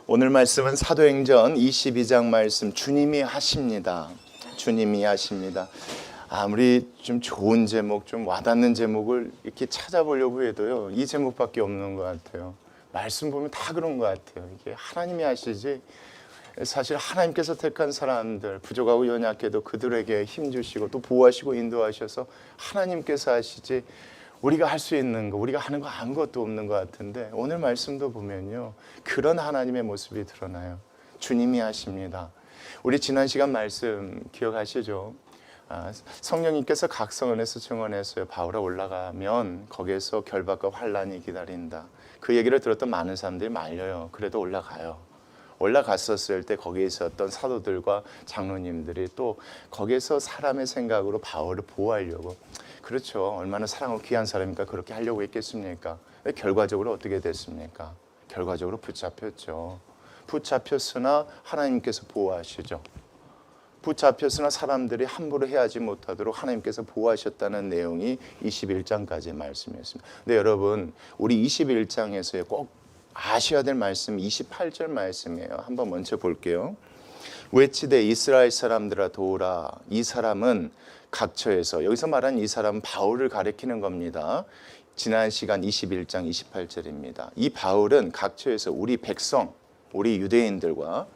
오늘 말씀은 사도행전 22장 말씀, 주님이 하십니다. 주님이 하십니다. 아무리 좀 좋은 제목, 좀 와닿는 제목을 이렇게 찾아보려고 해도요, 이 제목밖에 없는 것 같아요. 말씀 보면 다 그런 것 같아요. 이게 하나님이 하시지, 사실 하나님께서 택한 사람들, 부족하고 연약해도 그들에게 힘주시고 또 보호하시고 인도하셔서 하나님께서 하시지, 우리가 할 수 있는 거, 우리가 하는 거 아무것도 없는 것 같은데, 오늘 말씀도 보면요, 그런 하나님의 모습이 드러나요. 주님이 하십니다. 우리 지난 시간 말씀 기억하시죠? 성령님께서 각성원에서 증언했어요. 바울아 올라가면 거기에서 결박과 환란이 기다린다. 그 얘기를 들었던 많은 사람들이 말려요. 그래도 올라가요. 올라갔었을 때 거기에 있었던 사도들과 장로님들이 또 거기에서 사람의 생각으로 바울을 보호하려고, 그렇죠, 얼마나 사랑하고 귀한 사람이니까 그렇게 하려고 했겠습니까? 결과적으로 어떻게 됐습니까? 결과적으로 붙잡혔죠. 붙잡혔으나 하나님께서 보호하시죠. 붙잡혔으나 사람들이 함부로 해하지 못하도록 하나님께서 보호하셨다는 내용이 21장까지의 말씀이었습니다. 근데 여러분, 우리 21장에서 꼭 아셔야 될 말씀 28절 말씀이에요. 한번 먼저 볼게요. 외치되 이스라엘 사람들아 도우라. 이 사람은 각처에서, 여기서 말한 이 사람은 바울을 가리키는 겁니다. 지난 시간 21장 28절입니다. 이 바울은 각처에서 우리 백성, 우리 유대인들과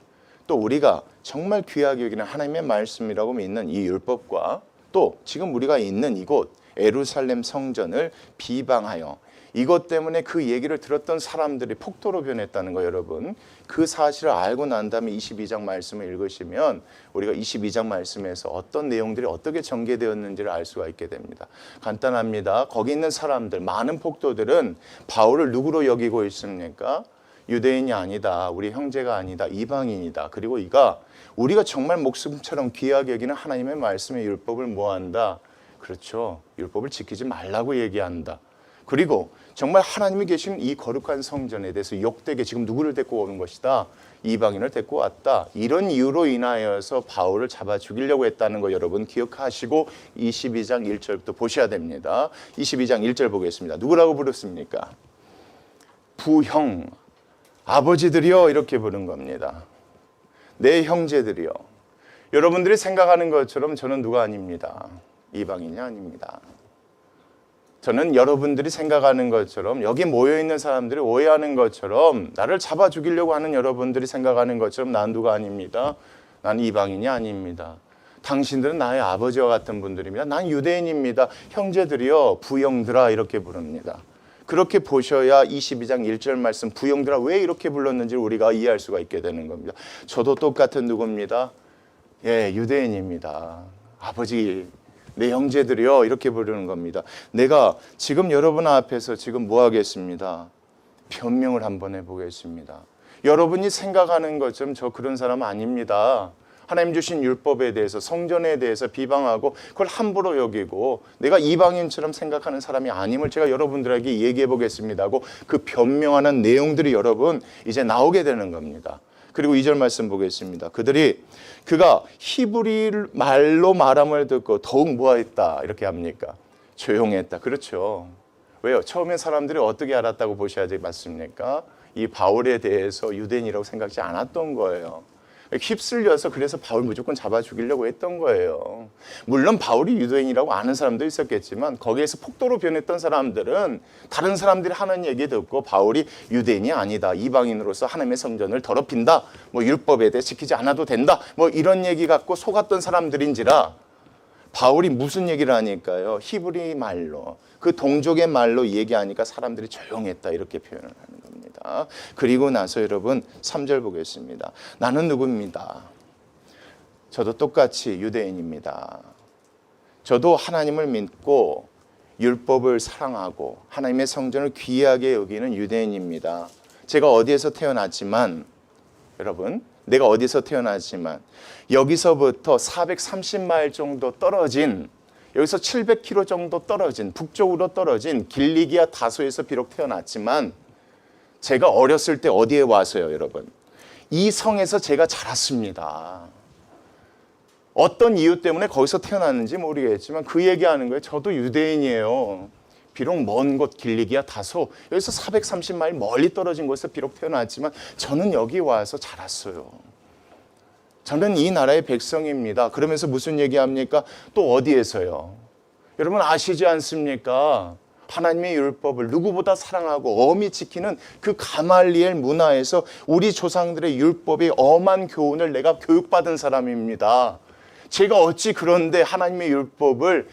또 우리가 정말 귀하게 여기는 하나님의 말씀이라고 믿는 이 율법과 또 지금 우리가 있는 이곳 예루살렘 성전을 비방하여, 이것 때문에 그 얘기를 들었던 사람들이 폭도로 변했다는 거, 여러분. 그 사실을 알고 난 다음에 22장 말씀을 읽으시면 우리가 22장 말씀에서 어떤 내용들이 어떻게 전개되었는지를 알 수가 있게 됩니다. 간단합니다. 거기 있는 사람들, 많은 폭도들은 바울을 누구로 여기고 있습니까? 유대인이 아니다, 우리 형제가 아니다, 이방인이다. 그리고 이가 우리가 정말 목숨처럼 귀하게 여기는 하나님의 말씀의 율법을 뭐한다? 그렇죠, 율법을 지키지 말라고 얘기한다. 그리고 정말 하나님이 계신 이 거룩한 성전에 대해서 욕되게 지금 누구를 데리고 오는 것이다? 이방인을 데리고 왔다. 이런 이유로 인하여서 바울을 잡아 죽이려고 했다는 거 여러분 기억하시고 22장 1절부터 보셔야 됩니다. 22장 1절 보겠습니다. 누구라고 부르습니까? 부형, 아버지들이여, 이렇게 부른 겁니다. 내 형제들이여. 여러분들이 생각하는 것처럼 저는 누가 아닙니다. 이방인이 아닙니다. 저는 여러분들이 생각하는 것처럼, 여기 모여있는 사람들이 오해하는 것처럼, 나를 잡아 죽이려고 하는 여러분들이 생각하는 것처럼 난 누가 아닙니다. 난 이방인이 아닙니다. 당신들은 나의 아버지와 같은 분들입니다. 난 유대인입니다. 형제들이여, 부형들아, 이렇게 부릅니다. 그렇게 보셔야 22장 1절 말씀, 부형들아 왜 이렇게 불렀는지를 우리가 이해할 수가 있게 되는 겁니다. 저도 똑같은 누구입니다. 예, 유대인입니다. 아버지, 내 형제들이요, 이렇게 부르는 겁니다. 내가 지금 여러분 앞에서 지금 뭐 하겠습니다? 변명을 한번 해보겠습니다. 여러분이 생각하는 것처럼 저 그런 사람 아닙니다. 하나님 주신 율법에 대해서, 성전에 대해서 비방하고 그걸 함부로 여기고 내가 이방인처럼 생각하는 사람이 아님을 제가 여러분들에게 얘기해 보겠습니다 하고 그 변명하는 내용들이 여러분 이제 나오게 되는 겁니다. 그리고 2절 말씀 보겠습니다. 그가 히브리 말로 말함을 듣고 더욱 뭐했다? 이렇게 합니까? 조용했다. 그렇죠. 왜요? 처음에 사람들이 어떻게 알았다고 보셔야 맞습니까? 이 바울에 대해서 유대인이라고 생각지 않았던 거예요. 휩쓸려서 그래서 바울 무조건 잡아 죽이려고 했던 거예요. 물론 바울이 유대인이라고 아는 사람도 있었겠지만 거기에서 폭도로 변했던 사람들은 다른 사람들이 하는 얘기 듣고 바울이 유대인이 아니다, 이방인으로서 하나님의 성전을 더럽힌다, 뭐 율법에 대해 지키지 않아도 된다, 뭐 이런 얘기 갖고 속았던 사람들인지라 바울이 무슨 얘기를 하니까요, 히브리 말로, 그 동족의 말로 얘기하니까 사람들이 조용했다, 이렇게 표현을 하는 겁니다. 그리고 나서 여러분 3절 보겠습니다. 나는 누구입니다. 저도 똑같이 유대인입니다. 저도 하나님을 믿고 율법을 사랑하고 하나님의 성전을 귀하게 여기는 유대인입니다. 제가 어디에서 태어났지만, 여러분, 내가 어디서 태어났지만 여기서부터 430마일 정도 떨어진, 여기서 700km 정도 떨어진, 북쪽으로 떨어진 길리기아 다소에서 비록 태어났지만 제가 어렸을 때 어디에 와서요, 여러분? 이 성에서 제가 자랐습니다. 어떤 이유 때문에 거기서 태어났는지 모르겠지만 그 얘기하는 거예요. 저도 유대인이에요. 비록 먼 곳 길리기아 다소, 여기서 430마일 멀리 떨어진 곳에서 비록 태어났지만 저는 여기 와서 자랐어요. 저는 이 나라의 백성입니다. 그러면서 무슨 얘기합니까? 또 어디에서요? 여러분 아시지 않습니까? 하나님의 율법을 누구보다 사랑하고 엄히 지키는 그 가말리엘 문화에서 우리 조상들의 율법의 엄한 교훈을 내가 교육받은 사람입니다. 제가 어찌 그런데 하나님의 율법을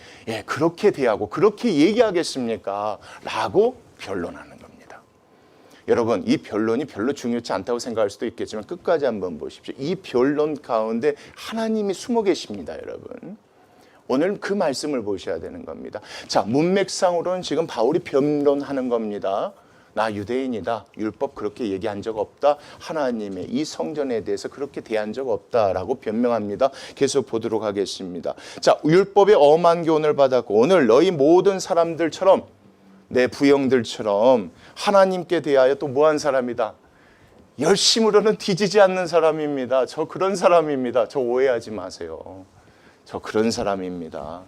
그렇게 대하고 그렇게 얘기하겠습니까? 라고 변론하는 겁니다. 여러분 이 변론이 별로 중요치 않다고 생각할 수도 있겠지만 끝까지 한번 보십시오. 이 변론 가운데 하나님이 숨어 계십니다. 여러분 오늘 그 말씀을 보셔야 되는 겁니다. 자, 문맥상으로는 지금 바울이 변론하는 겁니다. 나 유대인이다. 율법 그렇게 얘기한 적 없다. 하나님의 이 성전에 대해서 그렇게 대한 적 없다라고 변명합니다. 계속 보도록 하겠습니다. 자, 율법의 엄한 교훈을 받았고 오늘 너희 모든 사람들처럼 내 부형들처럼 하나님께 대하여 또 뭐한 사람이다. 열심으로는 뒤지지 않는 사람입니다. 저 그런 사람입니다. 저 오해하지 마세요. 저 그런 사람입니다.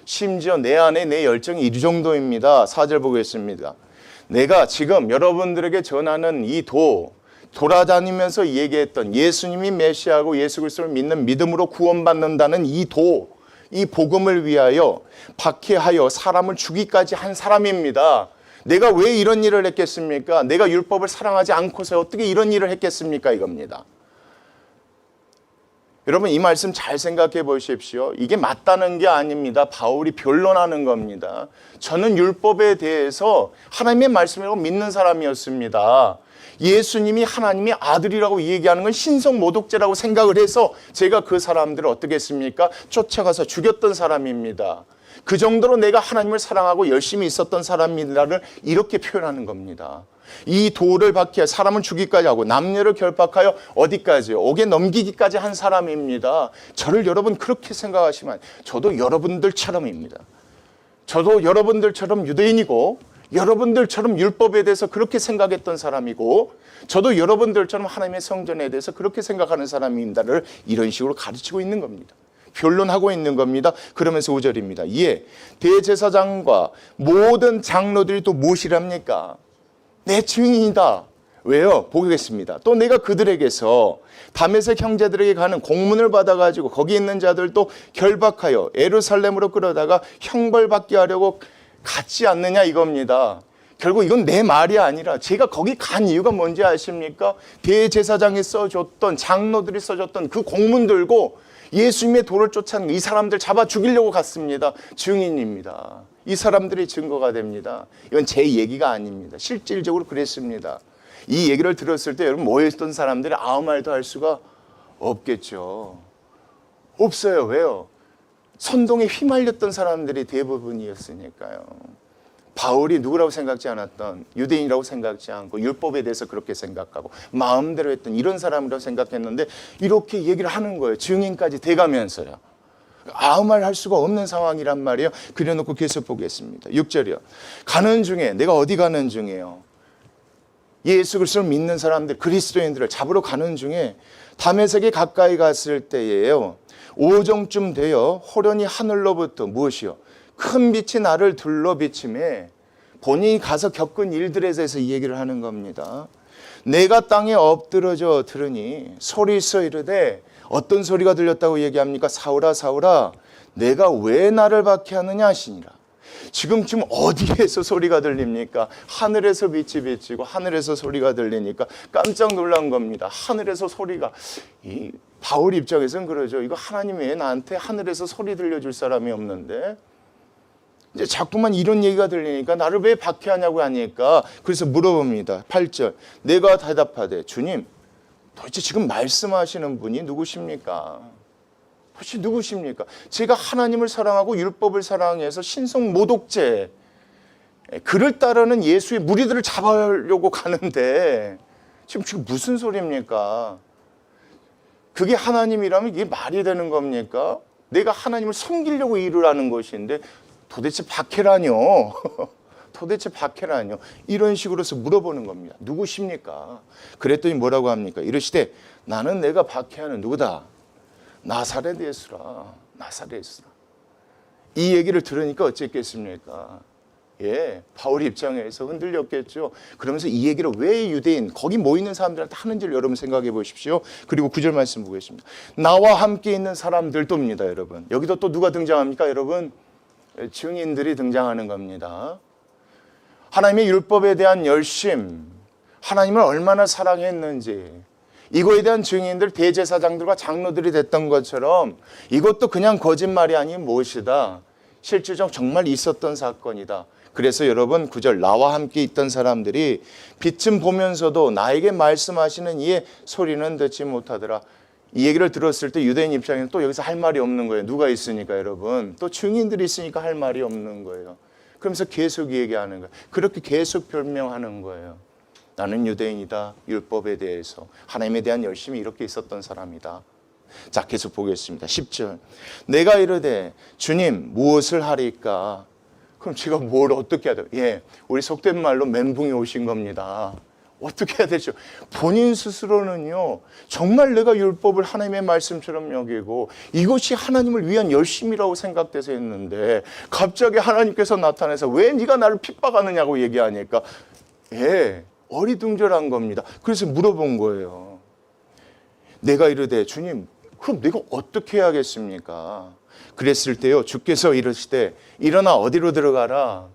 심지어 내 안에 내 열정이 이 정도입니다. 4절 보겠습니다. 내가 지금 여러분들에게 전하는 이 돌아다니면서 얘기했던 예수님이 메시아고 예수 그리스도를 믿는 믿음으로 구원받는다는 이 복음을 위하여 박해하여 사람을 죽이기까지 한 사람입니다. 내가 왜 이런 일을 했겠습니까? 내가 율법을 사랑하지 않고서 어떻게 이런 일을 했겠습니까? 이겁니다. 여러분 이 말씀 잘 생각해 보십시오. 이게 맞다는 게 아닙니다. 바울이 변론하는 겁니다. 저는 율법에 대해서 하나님의 말씀이라고 믿는 사람이었습니다. 예수님이 하나님의 아들이라고 얘기하는 건 신성모독죄라고 생각을 해서 제가 그 사람들을 어떻게 했습니까? 쫓아가서 죽였던 사람입니다. 그 정도로 내가 하나님을 사랑하고 열심히 있었던 사람이라를 이렇게 표현하는 겁니다. 이 도를 박해 사람을 죽이기까지 하고 남녀를 결박하여 어디까지요? 옥에 넘기기까지 한 사람입니다. 저를 여러분 그렇게 생각하시면 저도 여러분들처럼입니다. 저도 여러분들처럼 유대인이고 여러분들처럼 율법에 대해서 그렇게 생각했던 사람이고 저도 여러분들처럼 하나님의 성전에 대해서 그렇게 생각하는 사람입니다를 이런 식으로 가르치고 있는 겁니다. 변론하고 있는 겁니다. 그러면서 5절입니다. 이에 대제사장과 모든 장로들이 또 무엇이랍니까? 내 증인이다. 왜요? 보겠습니다. 또 내가 그들에게서 다메섹 형제들에게 가는 공문을 받아가지고 거기 있는 자들도 결박하여 예루살렘으로 끌어다가 형벌받게 하려고 갔지 않느냐 이겁니다. 결국 이건 내 말이 아니라 제가 거기 간 이유가 뭔지 아십니까? 대제사장이 써줬던 장로들이 써줬던 그 공문 들고 예수님의 도를 쫓아는 이 사람들 잡아 죽이려고 갔습니다. 증인입니다. 이 사람들이 증거가 됩니다. 이건 제 얘기가 아닙니다. 실질적으로 그랬습니다. 이 얘기를 들었을 때 여러분 모여있던 사람들이 아무 말도 할 수가 없겠죠. 없어요. 왜요? 선동에 휘말렸던 사람들이 대부분이었으니까요. 바울이 누구라고 생각지 않았던 유대인이라고 생각지 않고 율법에 대해서 그렇게 생각하고 마음대로 했던 이런 사람이라고 생각했는데 이렇게 얘기를 하는 거예요. 증인까지 돼가면서요. 아무 말 할 수가 없는 상황이란 말이에요. 그려놓고 계속 보겠습니다. 6절이요. 가는 중에 내가 어디 가는 중이에요. 예수 그리스도를 믿는 사람들 그리스도인들을 잡으러 가는 중에 다메섹에 가까이 갔을 때예요. 오정쯤 되어 호련히 하늘로부터 무엇이요? 큰 빛이 나를 둘러 비침에 본인이 가서 겪은 일들에 대해서 이 얘기를 하는 겁니다. 내가 땅에 엎드러져 들으니 소리서 이르되 어떤 소리가 들렸다고 얘기합니까? 사울아 사울아 내가 왜 나를 박해하느냐 하시니라. 지금 어디에서 소리가 들립니까? 하늘에서 빛이 비치고 하늘에서 소리가 들리니까 깜짝 놀란 겁니다. 하늘에서 소리가 이 바울 입장에서는 그러죠. 이거 하나님 왜 나한테 하늘에서 소리 들려줄 사람이 없는데 이제 자꾸만 이런 얘기가 들리니까 나를 왜 박해하냐고 하니까 그래서 물어봅니다. 8절 내가 대답하되 주님 도대체 지금 말씀하시는 분이 누구십니까? 도대체 누구십니까? 제가 하나님을 사랑하고 율법을 사랑해서 신성모독죄 그를 따르는 예수의 무리들을 잡으려고 가는데 지금 무슨 소리입니까? 그게 하나님이라면 이게 말이 되는 겁니까? 내가 하나님을 섬기려고 일을 하는 것인데 도대체 박해라뇨? 도대체 박해라뇨? 이런 식으로서 물어보는 겁니다. 누구십니까? 그랬더니 뭐라고 합니까? 이르시되 나는 내가 박해하는 누구다? 나사렛 예수라. 나사렛 예수라. 이 얘기를 들으니까 어쨌겠습니까? 예, 바울 입장에서 흔들렸겠죠. 그러면서 이 얘기를 왜 유대인, 거기 모이는 사람들한테 하는지를 여러분 생각해 보십시오. 그리고 9절 말씀 보겠습니다. 나와 함께 있는 사람들도입니다, 여러분. 여기도 또 누가 등장합니까, 여러분? 증인들이 등장하는 겁니다. 하나님의 율법에 대한 열심, 하나님을 얼마나 사랑했는지, 이거에 대한 증인들, 대제사장들과 장로들이 됐던 것처럼 이것도 그냥 거짓말이 아닌 무엇이다. 실질적 정말 있었던 사건이다. 그래서 여러분 9절 나와 함께 있던 사람들이 빛은 보면서도 나에게 말씀하시는 이의 소리는 듣지 못하더라. 이 얘기를 들었을 때 유대인 입장에는 또 여기서 할 말이 없는 거예요. 누가 있으니까 여러분. 또 증인들이 있으니까 할 말이 없는 거예요. 그러면서 계속 얘기하는 거예요. 그렇게 계속 변명하는 거예요. 나는 유대인이다. 율법에 대해서. 하나님에 대한 열심이 이렇게 있었던 사람이다. 자, 계속 보겠습니다. 10절. 내가 이르되 주님 무엇을 하리까? 그럼 제가 뭘 어떻게 해야 돼요? 예, 우리 속된 말로 멘붕이 오신 겁니다. 어떻게 해야 되죠? 본인 스스로는요, 정말 내가 율법을 하나님의 말씀처럼 여기고 이것이 하나님을 위한 열심이라고 생각돼서 했는데 갑자기 하나님께서 나타나서 왜 네가 나를 핍박하느냐고 얘기하니까 예, 어리둥절한 겁니다. 그래서 물어본 거예요. 내가 이르되 주님 그럼 내가 어떻게 해야겠습니까? 그랬을 때요, 주께서 이르시되 일어나 어디로 들어가라?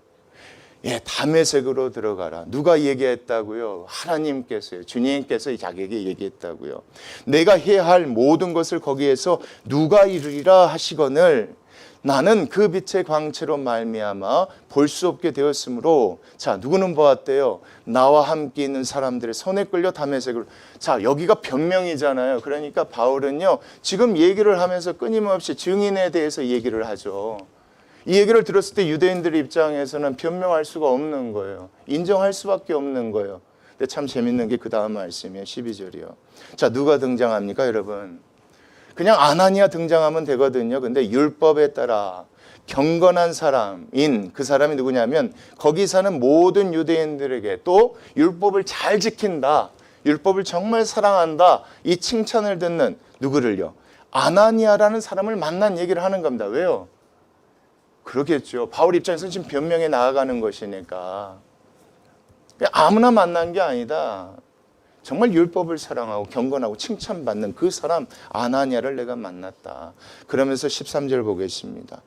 예, 다메섹으로 들어가라. 누가 얘기했다고요? 하나님께서요. 주님께서 자기에게 얘기했다고요. 내가 해야 할 모든 것을 거기에서 누가 이루리라 하시거늘 나는 그 빛의 광채로 말미암아 볼 수 없게 되었으므로 자, 누구는 보았대요? 나와 함께 있는 사람들의 손에 끌려 다메섹으로. 자, 여기가 변명이잖아요. 그러니까 바울은요, 지금 얘기를 하면서 끊임없이 증인에 대해서 얘기를 하죠. 이 얘기를 들었을 때 유대인들 입장에서는 변명할 수가 없는 거예요. 인정할 수밖에 없는 거예요. 근데 참 재밌는 게 그 다음 말씀이에요. 12절이요. 자, 누가 등장합니까, 여러분? 그냥 아나니아 등장하면 되거든요. 근데 율법에 따라 경건한 사람인 그 사람이 누구냐면 거기 사는 모든 유대인들에게 또 율법을 잘 지킨다, 율법을 정말 사랑한다, 이 칭찬을 듣는 누구를요? 아나니아라는 사람을 만난 얘기를 하는 겁니다. 왜요? 그렇겠죠. 바울 입장에서는 지금 변명에 나아가는 것이니까. 아무나 만난 게 아니다. 정말 율법을 사랑하고 경건하고 칭찬받는 그 사람 아나니아를 내가 만났다. 그러면서 13절 보겠습니다.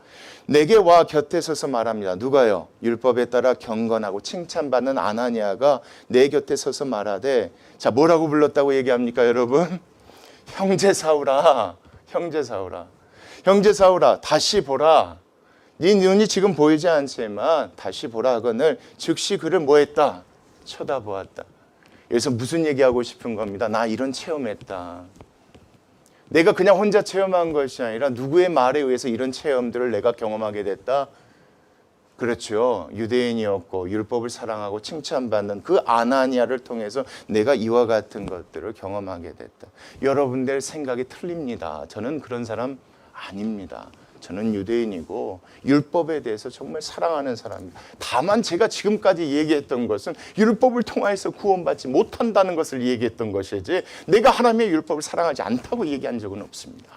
내게 와 곁에 서서 말합니다. 누가요? 율법에 따라 경건하고 칭찬받는 아나니아가 내 곁에 서서 말하되, 자, 뭐라고 불렀다고 얘기합니까, 여러분? 형제 사울아, 형제 사울아, 형제 사울아, 다시 보라. 네 눈이 지금 보이지 않지만 다시 보라 하거늘 즉시 그를 뭐했다? 쳐다보았다. 여기서 무슨 얘기하고 싶은 겁니다. 나 이런 체험했다. 내가 그냥 혼자 체험한 것이 아니라 누구의 말에 의해서 이런 체험들을 내가 경험하게 됐다. 그렇죠. 유대인이었고 율법을 사랑하고 칭찬받는 그 아나니아를 통해서 내가 이와 같은 것들을 경험하게 됐다. 여러분들 생각이 틀립니다. 저는 그런 사람 아닙니다. 저는 유대인이고 율법에 대해서 정말 사랑하는 사람입니다. 다만 제가 지금까지 얘기했던 것은 율법을 통해서 구원받지 못한다는 것을 얘기했던 것이지 내가 하나님의 율법을 사랑하지 않다고 얘기한 적은 없습니다.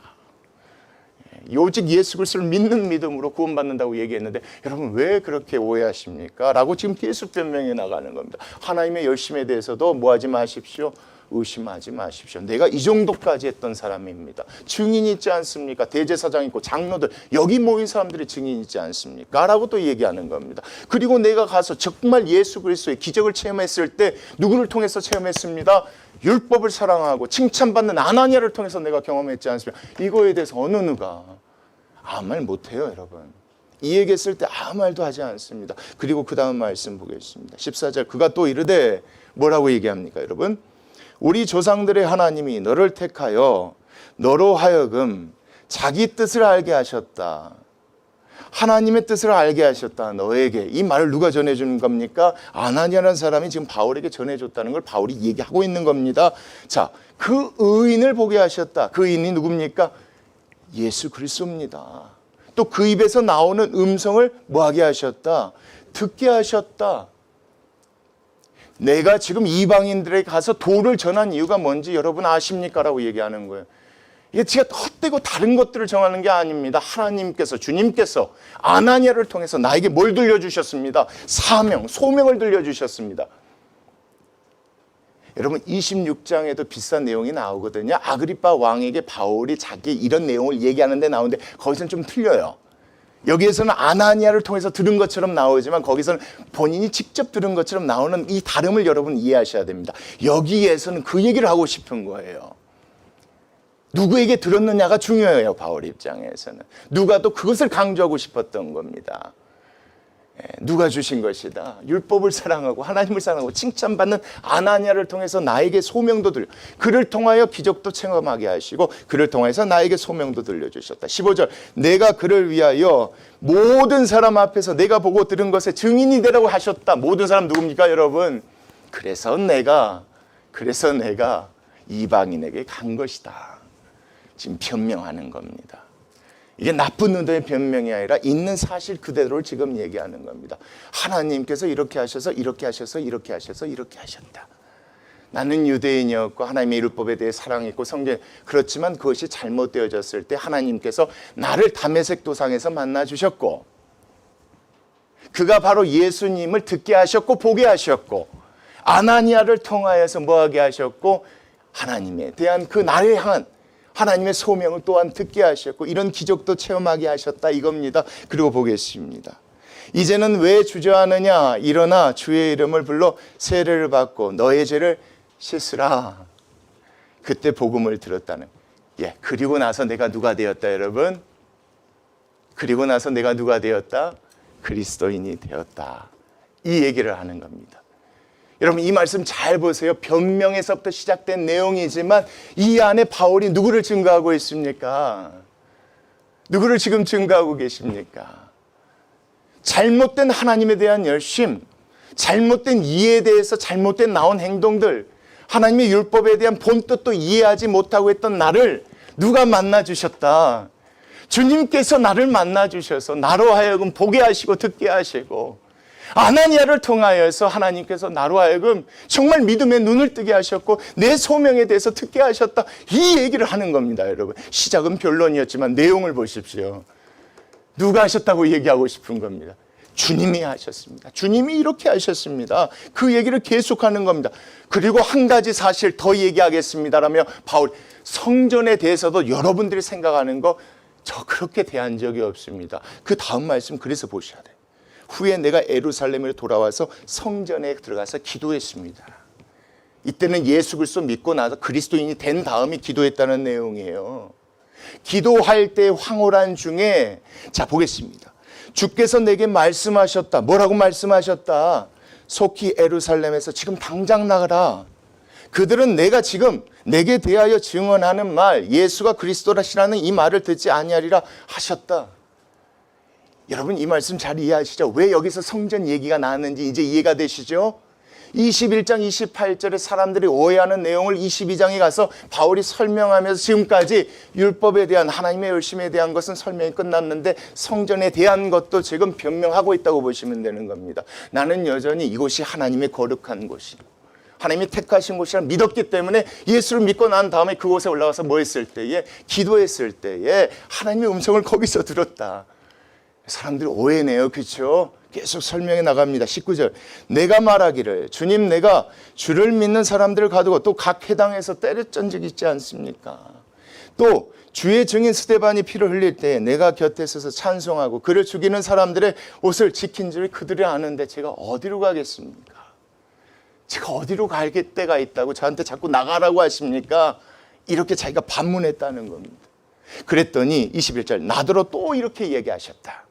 오직 예수 그리스도를 믿는 믿음으로 구원받는다고 얘기했는데 여러분 왜 그렇게 오해하십니까? 라고 지금 계속 변명해 나가는 겁니다. 하나님의 열심에 대해서도 뭐하지 마십시오. 의심하지 마십시오. 내가 이 정도까지 했던 사람입니다. 증인이 있지 않습니까? 대제사장 있고 장로들, 여기 모인 사람들이 증인이 있지 않습니까? 라고 또 얘기하는 겁니다. 그리고 내가 가서 정말 예수 그리스도의 기적을 체험했을 때 누구를 통해서 체험했습니다? 율법을 사랑하고 칭찬받는 아나니아를 통해서 내가 경험했지 않습니까? 이거에 대해서 어느 누가 아무 말 못해요, 여러분. 이 얘기했을 때 아무 말도 하지 않습니다. 그리고 그 다음 말씀 보겠습니다. 14절 그가 또 이르되 뭐라고 얘기합니까, 여러분? 우리 조상들의 하나님이 너를 택하여 너로 하여금 자기 뜻을 알게 하셨다. 하나님의 뜻을 알게 하셨다. 너에게. 이 말을 누가 전해준 겁니까? 아나니아라는 사람이 지금 바울에게 전해줬다는 걸 바울이 얘기하고 있는 겁니다. 자, 그 의인을 보게 하셨다. 그 의인이 누굽니까? 예수 그리스도입니다. 또 그 입에서 나오는 음성을 뭐하게 하셨다? 듣게 하셨다. 내가 지금 이방인들에게 가서 도를 전한 이유가 뭔지 여러분 아십니까? 라고 얘기하는 거예요. 이게 제가 헛되고 다른 것들을 정하는 게 아닙니다. 하나님께서, 주님께서 아나니아를 통해서 나에게 뭘 들려주셨습니다. 사명, 소명을 들려주셨습니다. 여러분 26장에도 비슷한 내용이 나오거든요. 아그리빠 왕에게 바울이 자기 이런 내용을 얘기하는 데 나오는데 거기서는 좀 틀려요. 여기에서는 아나니아를 통해서 들은 것처럼 나오지만 거기서는 본인이 직접 들은 것처럼 나오는 이 다름을 여러분 이해하셔야 됩니다. 여기에서는 그 얘기를 하고 싶은 거예요. 누구에게 들었느냐가 중요해요. 바울 입장에서는. 누가 또 그것을 강조하고 싶었던 겁니다. 누가 주신 것이다. 율법을 사랑하고 하나님을 사랑하고 칭찬받는 아나니아를 통해서 나에게 소명도 들려, 그를 통하여 기적도 체험하게 하시고 그를 통해서 나에게 소명도 들려주셨다. 15절, 내가 그를 위하여 모든 사람 앞에서 내가 보고 들은 것에 증인이 되라고 하셨다. 모든 사람 누굽니까 여러분? 그래서 내가 이방인에게 간 것이다. 지금 변명하는 겁니다. 이게 나쁜 의도의 변명이 아니라 있는 사실 그대로를 지금 얘기하는 겁니다. 하나님께서 이렇게 하셔서 이렇게 하셔서 이렇게 하셔서 이렇게 하셨다. 나는 유대인이었고 하나님의 율법에 대해 사랑했고 성경, 그렇지만 그것이 잘못되어졌을 때 하나님께서 나를 다메섹 도상에서 만나 주셨고 그가 바로 예수님을 듣게 하셨고 보게 하셨고 아나니아를 통하여서 뭐하게 하셨고 하나님에 대한 그 나를 향한 하나님의 소명을 또한 듣게 하셨고 이런 기적도 체험하게 하셨다 이겁니다. 그리고 보겠습니다. 이제는 왜 주저하느냐? 일어나 주의 이름을 불러 세례를 받고 너의 죄를 씻으라. 그때 복음을 들었다는. 그리고 나서 내가 누가 되었다 여러분? 그리고 나서 내가 누가 되었다? 그리스도인이 되었다. 이 얘기를 하는 겁니다. 여러분 이 말씀 잘 보세요. 변명에서부터 시작된 내용이지만 이 안에 바울이 누구를 증거하고 있습니까? 누구를 지금 증거하고 계십니까? 잘못된 하나님에 대한 열심, 잘못된 이해에 대해서 잘못된 나온 행동들, 하나님의 율법에 대한 본뜻도 이해하지 못하고 했던 나를 누가 만나주셨다. 주님께서 나를 만나주셔서 나로 하여금 보게 하시고 듣게 하시고 아나니아를 통하여서 하나님께서 나로 하여금 정말 믿음의 눈을 뜨게 하셨고 내 소명에 대해서 듣게 하셨다. 이 얘기를 하는 겁니다. 여러분 시작은 변론이었지만 내용을 보십시오. 누가 하셨다고 얘기하고 싶은 겁니다. 주님이 하셨습니다. 주님이 이렇게 하셨습니다. 그 얘기를 계속하는 겁니다. 그리고 한 가지 사실 더 얘기하겠습니다라며 바울 성전에 대해서도 여러분들이 생각하는 거 저 그렇게 대한 적이 없습니다. 그 다음 말씀 그래서 보셔야 돼요. 후에 내가 예루살렘으로 돌아와서 성전에 들어가서 기도했습니다. 이때는 예수 그리스도 믿고 나서 그리스도인이 된 다음에 기도했다는 내용이에요. 기도할 때 황홀한 중에 자 보겠습니다. 주께서 내게 말씀하셨다. 뭐라고 말씀하셨다? 속히 예루살렘에서 지금 당장 나가라. 그들은 내가 지금 내게 대하여 증언하는 말 예수가 그리스도라시라는 이 말을 듣지 아니하리라 하셨다. 여러분 이 말씀 잘 이해하시죠? 왜 여기서 성전 얘기가 나왔는지 이제 이해가 되시죠? 21장 28절에 사람들이 오해하는 내용을 22장에 가서 바울이 설명하면서 지금까지 율법에 대한 하나님의 열심에 대한 것은 설명이 끝났는데 성전에 대한 것도 지금 변명하고 있다고 보시면 되는 겁니다. 나는 여전히 이곳이 하나님의 거룩한 곳이고 하나님이 택하신 곳이라 믿었기 때문에 예수를 믿고 난 다음에 그곳에 올라가서 뭐 했을 때에 기도했을 때에 하나님의 음성을 거기서 들었다. 사람들이 오해네요. 그렇죠? 계속 설명해 나갑니다. 19절. 내가 말하기를 주님 내가 주를 믿는 사람들을 가두고 또 각 회당에서 때렸던 적 있지 않습니까? 또 주의 증인 스데반이 피를 흘릴 때 내가 곁에 서서 찬송하고 그를 죽이는 사람들의 옷을 지킨 줄 그들이 아는데 제가 어디로 가겠습니까? 제가 어디로 갈 때가 있다고 저한테 자꾸 나가라고 하십니까? 이렇게 자기가 반문했다는 겁니다. 그랬더니 21절 나더러 또 이렇게 얘기하셨다.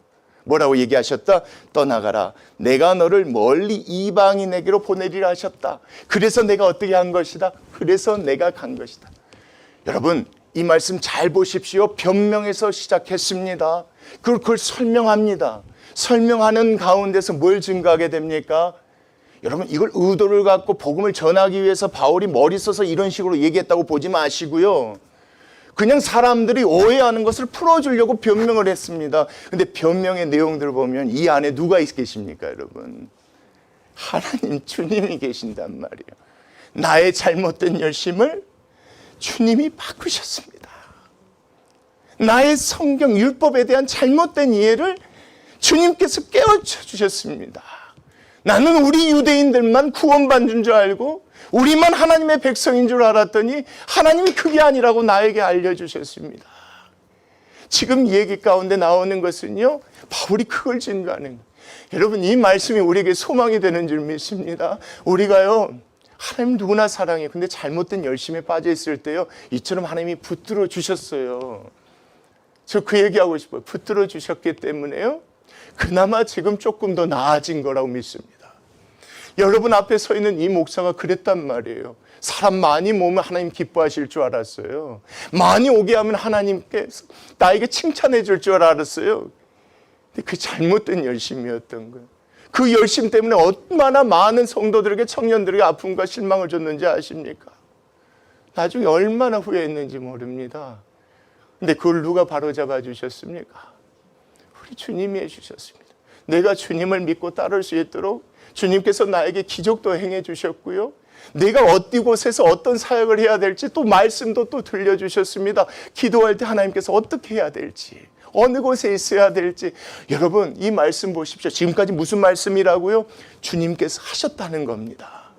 뭐라고 얘기하셨다? 떠나가라. 내가 너를 멀리 이방인에게로 보내리라 하셨다. 그래서 내가 어떻게 한 것이다? 그래서 내가 간 것이다. 여러분 이 말씀 잘 보십시오. 변명에서 시작했습니다. 그걸 설명합니다. 설명하는 가운데서 뭘 증거하게 됩니까? 여러분 이걸 의도를 갖고 복음을 전하기 위해서 바울이 머리 써서 이런 식으로 얘기했다고 보지 마시고요. 그냥 사람들이 오해하는 것을 풀어주려고 변명을 했습니다. 근데 변명의 내용들을 보면 이 안에 누가 계십니까 여러분? 하나님 주님이 계신단 말이에요. 나의 잘못된 열심을 주님이 바꾸셨습니다. 나의 성경 율법에 대한 잘못된 이해를 주님께서 깨우쳐 주셨습니다. 나는 우리 유대인들만 구원받는 줄 알고 우리만 하나님의 백성인 줄 알았더니 하나님이 그게 아니라고 나에게 알려주셨습니다. 지금 이 얘기 가운데 나오는 것은요, 바울이 그걸 증거하는 거예요. 여러분, 이 말씀이 우리에게 소망이 되는 줄 믿습니다. 우리가요, 하나님 누구나 사랑해요. 근데 잘못된 열심에 빠져 있을 때요, 이처럼 하나님이 붙들어 주셨어요. 저 그 얘기하고 싶어요. 붙들어 주셨기 때문에요, 그나마 지금 조금 더 나아진 거라고 믿습니다. 여러분 앞에 서 있는 이 목사가 그랬단 말이에요. 사람 많이 모으면 하나님 기뻐하실 줄 알았어요. 많이 오게 하면 하나님께서 나에게 칭찬해 줄 줄 알았어요. 근데 그 잘못된 열심이었던 거예요. 그 열심 때문에 얼마나 많은 성도들에게, 청년들에게 아픔과 실망을 줬는지 아십니까? 나중에 얼마나 후회했는지 모릅니다. 근데 그걸 누가 바로잡아 주셨습니까? 우리 주님이 해주셨습니다. 내가 주님을 믿고 따를 수 있도록 주님께서 나에게 기적도 행해 주셨고요, 내가 어디 곳에서 어떤 사역을 해야 될지 또 말씀도 또 들려주셨습니다. 기도할 때 하나님께서 어떻게 해야 될지, 어느 곳에 있어야 될지. 여러분, 이 말씀 보십시오. 지금까지 무슨 말씀이라고요? 주님께서 하셨다는 겁니다.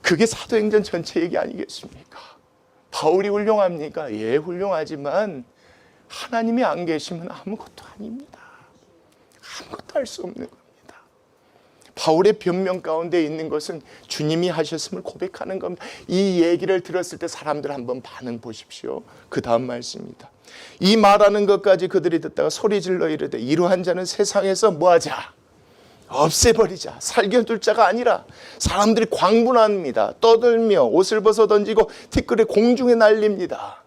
그게 사도행전 전체 얘기 아니겠습니까? 바울이 훌륭합니까? 예, 훌륭하지만 하나님이 안 계시면 아무것도 아닙니다. 아무것도 할 수 없는 겁니다. 바울의 변명 가운데 있는 것은 주님이 하셨음을 고백하는 겁니다. 이 얘기를 들었을 때 사람들 한번 반응 보십시오. 그 다음 말씀입니다. 이 말하는 것까지 그들이 듣다가 소리질러 이르되 이러한 자는 세상에서 뭐하자? 없애버리자. 살겨둘 자가 아니라 사람들이 광분합니다. 떠들며 옷을 벗어 던지고 티끌에 공중에 날립니다.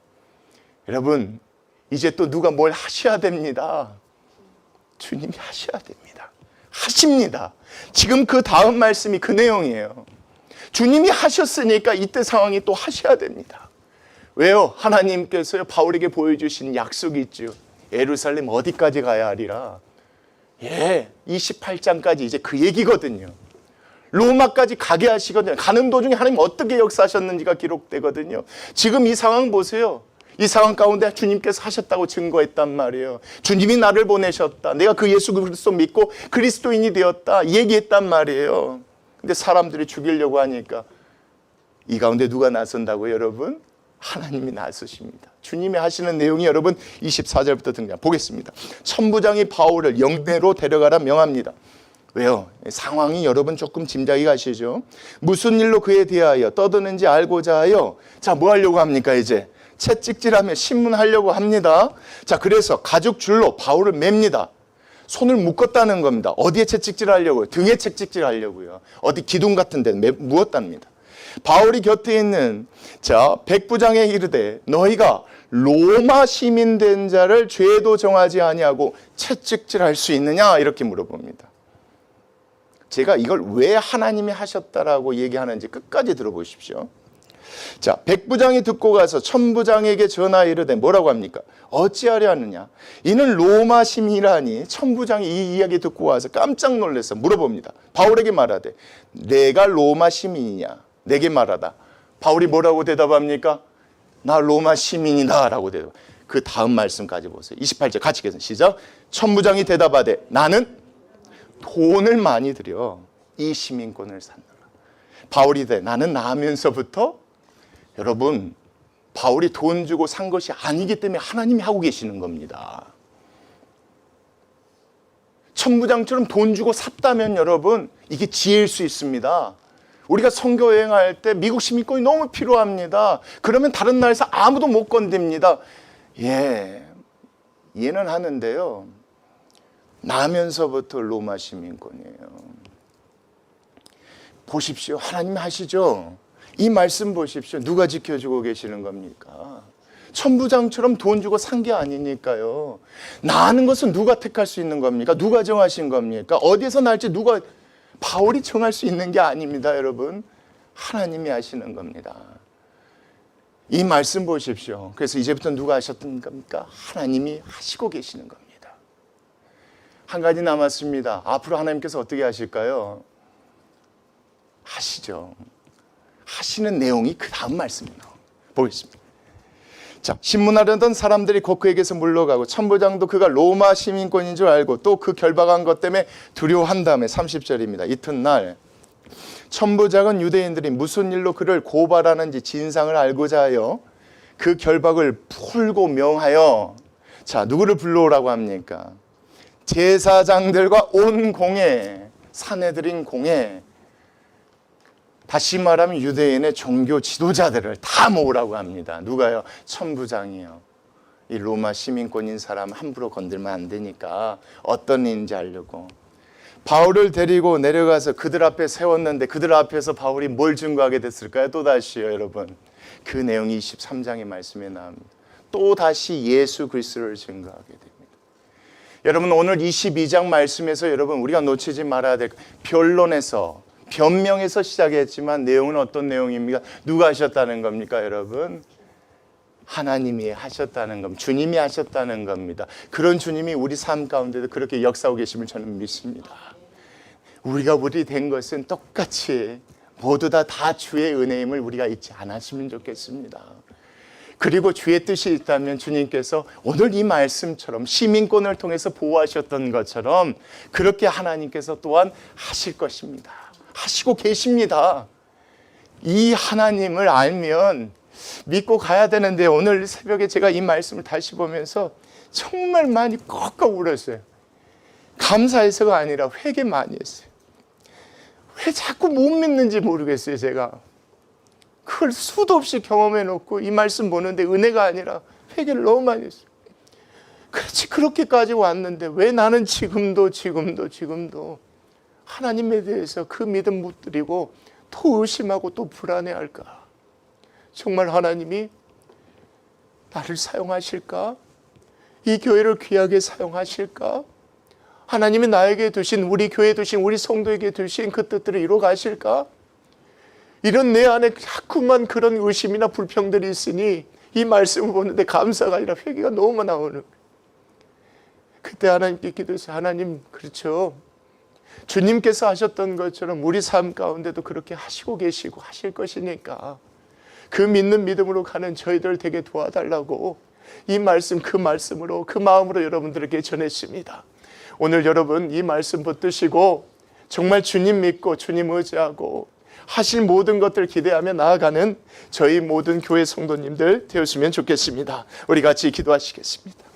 여러분, 이제 또 누가 뭘 하셔야 됩니다. 주님이 하셔야 됩니다. 하십니다. 지금 그 다음 말씀이 그 내용이에요. 주님이 하셨으니까 이때 상황이 또 하셔야 됩니다. 왜요? 하나님께서요, 바울에게 보여주신 약속이 있죠. 예루살렘 어디까지 가야 하리라. 예, 28장까지 이제 그 얘기거든요. 로마까지 가게 하시거든요. 가는 도중에 하나님 어떻게 역사하셨는지가 기록되거든요. 지금 이 상황 보세요. 이 상황 가운데 주님께서 하셨다고 증거했단 말이에요. 주님이 나를 보내셨다. 내가 그 예수 그리스도 믿고 그리스도인이 되었다. 얘기했단 말이에요. 근데 사람들이 죽이려고 하니까 이 가운데 누가 나선다고요, 여러분? 하나님이 나서십니다. 주님이 하시는 내용이 여러분 24절부터 등장. 보겠습니다. 천부장이 바울을 영내로 데려가라 명합니다. 왜요? 상황이 여러분 조금 짐작이 가시죠? 무슨 일로 그에 대하여 떠드는지 알고자 하여, 자, 뭐 하려고 합니까? 이제 채찍질하며 신문하려고 합니다. 자, 그래서 가죽 줄로 바울을 맵니다. 손을 묶었다는 겁니다. 어디에 채찍질하려고요? 등에 채찍질하려고요. 어디 기둥 같은 데 무었답니다. 바울이 곁에 있는 백부장에 이르되 너희가 로마 시민 된 자를 죄도 정하지 아니하고 채찍질할 수 있느냐? 이렇게 물어봅니다. 제가 이걸 왜 하나님이 하셨다라고 얘기하는지 끝까지 들어보십시오. 자, 백부장이 듣고 가서 천부장에게 전하 이르되 뭐라고 합니까? 어찌하려 하느냐? 이는 로마 시민이라니. 천부장이 이 이야기 듣고 와서 깜짝 놀라서 물어봅니다. 바울에게 말하되 내가 로마 시민이냐? 내게 말하다. 바울이 뭐라고 대답합니까? 나 로마 시민이다 라고 대답. 그 다음 말씀까지 보세요. 28절 같이 읽겠습니다. 시작. 천부장이 대답하되 나는 돈을 많이 들여 이 시민권을 샀노라. 바울이 돼 나는 나면서부터, 여러분, 바울이 돈 주고 산 것이 아니기 때문에 하나님이 하고 계시는 겁니다. 천부장처럼 돈 주고 샀다면 여러분 이게 지혜일 수 있습니다. 우리가 선교 여행할 때 미국 시민권이 너무 필요합니다. 그러면 다른 나라에서 아무도 못 건넵니다. 예, 이해는 하는데요, 나면서부터 로마 시민권이에요. 보십시오. 하나님 하시죠. 이 말씀 보십시오. 누가 지켜주고 계시는 겁니까? 천부장처럼 돈 주고 산 게 아니니까요. 나는 것은 누가 택할 수 있는 겁니까? 누가 정하신 겁니까? 어디에서 날지 누가, 바울이 정할 수 있는 게 아닙니다, 여러분. 하나님이 하시는 겁니다. 이 말씀 보십시오. 그래서 이제부터 누가 하셨던 겁니까? 하나님이 하시고 계시는 겁니다. 한 가지 남았습니다. 앞으로 하나님께서 어떻게 하실까요? 하시죠. 하시는 내용이 그 다음 말씀이에요. 보겠습니다. 자, 신문하려던 사람들이 곧 그에게서 물러가고 천부장도 그가 로마 시민권인 줄 알고 또 그 결박한 것 때문에 두려워한 다음에 30절입니다. 이튿날 천부장은 유대인들이 무슨 일로 그를 고발하는지 진상을 알고자 하여 그 결박을 풀고 명하여, 자, 누구를 불러오라고 합니까? 제사장들과 온 공회, 사내들인 공회, 다시 말하면 유대인의 종교 지도자들을 다 모으라고 합니다. 누가요? 천부장이요. 이 로마 시민권인 사람 함부로 건들면 안 되니까 어떤 일인지 알려고. 바울을 데리고 내려가서 그들 앞에 세웠는데 그들 앞에서 바울이 뭘 증거하게 됐을까요? 또다시요, 여러분. 그 내용이 23장의 말씀에 나옵니다. 또다시 예수 그리스도를 증거하게 됩니다. 여러분, 오늘 22장 말씀에서 여러분 우리가 놓치지 말아야 될 변론에서, 변명에서 시작했지만 내용은 어떤 내용입니까? 누가 하셨다는 겁니까, 여러분? 하나님이 하셨다는 겁니다. 주님이 하셨다는 겁니다. 그런 주님이 우리 삶 가운데도 그렇게 역사하고 계심을 저는 믿습니다. 우리가 우리 된 것은 똑같이 모두 다 주의 은혜임을 우리가 잊지 않았으면 좋겠습니다. 그리고 주의 뜻이 있다면 주님께서 오늘 이 말씀처럼 시민권을 통해서 보호하셨던 것처럼 그렇게 하나님께서 또한 하실 것입니다. 하시고 계십니다. 이 하나님을 알면 믿고 가야 되는데 오늘 새벽에 제가 이 말씀을 다시 보면서 정말 많이 꺽꺽 울었어요. 감사해서가 아니라 회개 많이 했어요. 왜 자꾸 못 믿는지 모르겠어요, 제가. 그걸 수도 없이 경험해 놓고 이 말씀 보는데 은혜가 아니라 회개를 너무 많이 했어요. 그렇지, 그렇게까지 왔는데 왜 나는 지금도 하나님에 대해서 그 믿음 못 드리고 또 의심하고 또 불안해할까? 정말 하나님이 나를 사용하실까? 이 교회를 귀하게 사용하실까? 하나님이 나에게 두신, 우리 교회에 두신, 우리 성도에게 두신 그 뜻들을 이루어 가실까? 이런 내 안에 자꾸만 그런 의심이나 불평들이 있으니 이 말씀을 보는데 감사가 아니라 회개가 너무 나오는. 그때 하나님께 기도해서, 하나님, 그렇죠, 주님께서 하셨던 것처럼 우리 삶 가운데도 그렇게 하시고 계시고 하실 것이니까 그 믿는 믿음으로 가는 저희들 되게 도와달라고 이 말씀, 그 말씀으로, 그 마음으로 여러분들에게 전했습니다. 오늘 여러분 이 말씀 붙드시고 정말 주님 믿고 주님 의지하고 하실 모든 것들 기대하며 나아가는 저희 모든 교회 성도님들 되었으면 좋겠습니다. 우리 같이 기도하시겠습니다.